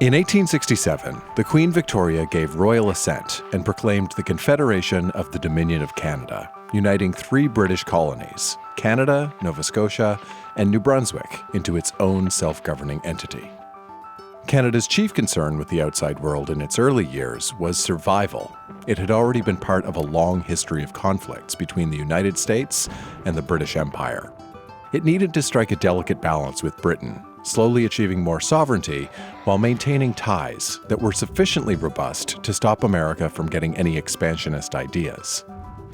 In 1867, the Queen Victoria gave royal assent and proclaimed the Confederation of the Dominion of Canada, uniting 3 British colonies, Canada, Nova Scotia, and New Brunswick, into its own self-governing entity. Canada's chief concern with the outside world in its early years was survival. It had already been part of a long history of conflicts between the United States and the British Empire. It needed to strike a delicate balance with Britain, slowly achieving more sovereignty while maintaining ties that were sufficiently robust to stop America from getting any expansionist ideas.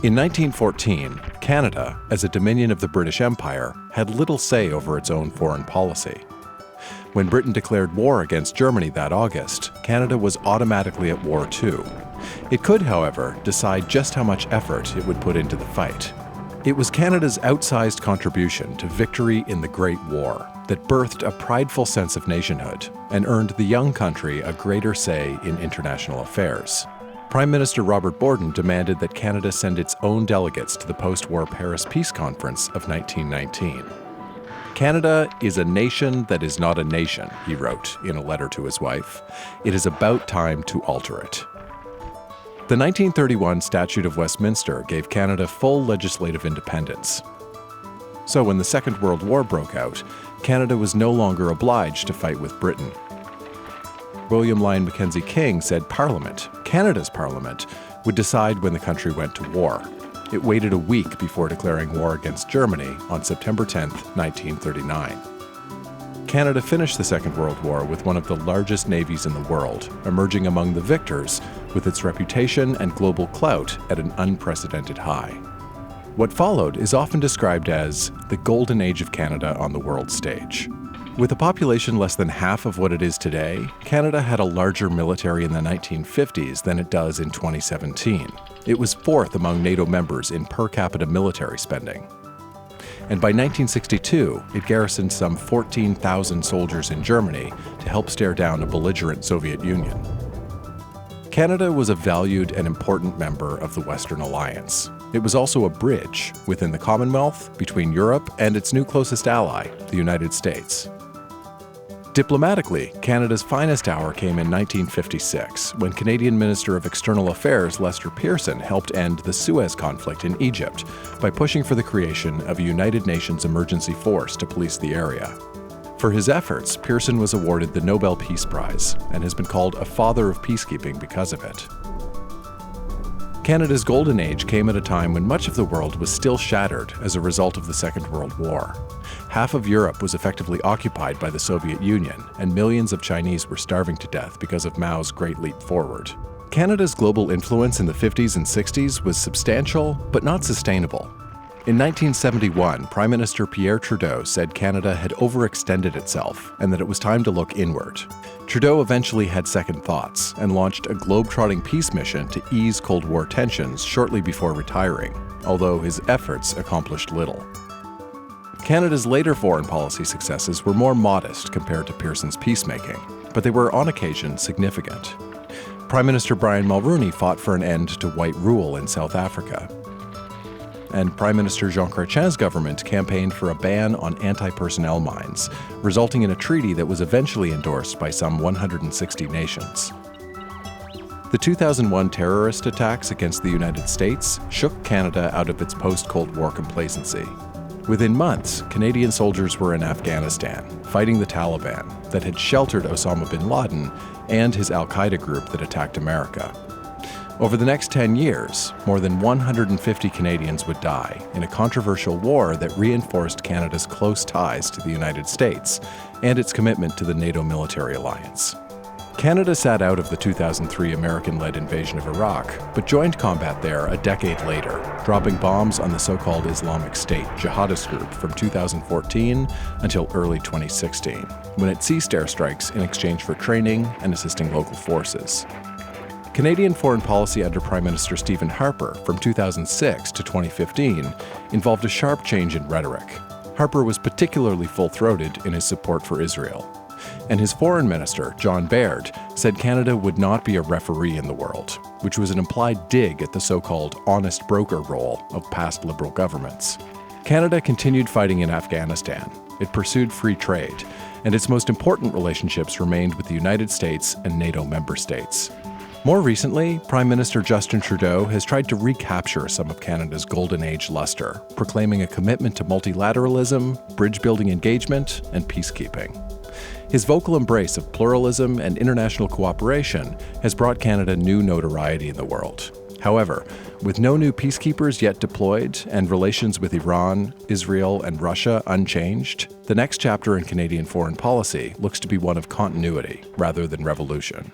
In 1914, Canada, as a dominion of the British Empire, had little say over its own foreign policy. When Britain declared war against Germany that August, Canada was automatically at war too. It could, however, decide just how much effort it would put into the fight. It was Canada's outsized contribution to victory in the Great War that birthed a prideful sense of nationhood and earned the young country a greater say in international affairs. Prime Minister Robert Borden demanded that Canada send its own delegates to the post-war Paris Peace Conference of 1919. "Canada is a nation that is not a nation," he wrote in a letter to his wife. "It is about time to alter it." The 1931 Statute of Westminster gave Canada full legislative independence. So when the Second World War broke out, Canada was no longer obliged to fight with Britain. William Lyon Mackenzie King said Parliament, Canada's Parliament, would decide when the country went to war. It waited a week before declaring war against Germany on September 10, 1939. Canada finished the Second World War with one of the largest navies in the world, emerging among the victors with its reputation and global clout at an unprecedented high. What followed is often described as the golden age of Canada on the world stage. With a population less than half of what it is today, Canada had a larger military in the 1950s than it does in 2017. It was 4th among NATO members in per capita military spending. And by 1962, it garrisoned some 14,000 soldiers in Germany to help stare down a belligerent Soviet Union. Canada was a valued and important member of the Western Alliance. It was also a bridge within the Commonwealth between Europe and its new closest ally, the United States. Diplomatically, Canada's finest hour came in 1956, when Canadian Minister of External Affairs Lester Pearson helped end the Suez conflict in Egypt by pushing for the creation of a United Nations emergency force to police the area. For his efforts, Pearson was awarded the Nobel Peace Prize and has been called a father of peacekeeping because of it. Canada's golden age came at a time when much of the world was still shattered as a result of the Second World War. Half of Europe was effectively occupied by the Soviet Union, and millions of Chinese were starving to death because of Mao's Great Leap Forward. Canada's global influence in the 50s and 60s was substantial, but not sustainable. In 1971, Prime Minister Petrou said Canada had overextended itself and that it was time to look inward. Trudeau eventually had second thoughts and launched a globe-trotting peace mission to ease Cold War tensions shortly before retiring, although his efforts accomplished little. Canada's later foreign policy successes were more modest compared to Pearson's peacemaking, but they were on occasion significant. Prime Minister Brian Mulroney fought for an end to white rule in South Africa. And Prime Minister Jean Chrétien's government campaigned for a ban on anti-personnel mines, resulting in a treaty that was eventually endorsed by some 160 nations. The 2001 terrorist attacks against the United States shook Canada out of its post-Cold War complacency. Within months, Canadian soldiers were in Afghanistan, fighting the Taliban that had sheltered Osama bin Laden and his al-Qaeda group that attacked America. Over the next 10 years, more than 150 Canadians would die in a controversial war that reinforced Canada's close ties to the United States and its commitment to the NATO military alliance. Canada sat out of the 2003 American-led invasion of Iraq, but joined combat there a decade later, dropping bombs on the so-called Islamic State jihadist group from 2014 until early 2016, when it ceased airstrikes in exchange for training and assisting local forces. Canadian foreign policy under Prime Minister Stephen Harper from 2006 to 2015 involved a sharp change in rhetoric. Harper was particularly full-throated in his support for Israel. And his foreign minister, John Baird, said Canada would not be a referee in the world, which was an implied dig at the so-called honest broker role of past Liberal governments. Canada continued fighting in Afghanistan. It pursued free trade, and its most important relationships remained with the United States and NATO member states. More recently, Prime Minister Justin Trudeau has tried to recapture some of Canada's golden age luster, proclaiming a commitment to multilateralism, bridge-building engagement, and peacekeeping. His vocal embrace of pluralism and international cooperation has brought Canada new notoriety in the world. However, with no new peacekeepers yet deployed and relations with Iran, Israel, and Russia unchanged, the next chapter in Canadian foreign policy looks to be one of continuity rather than revolution.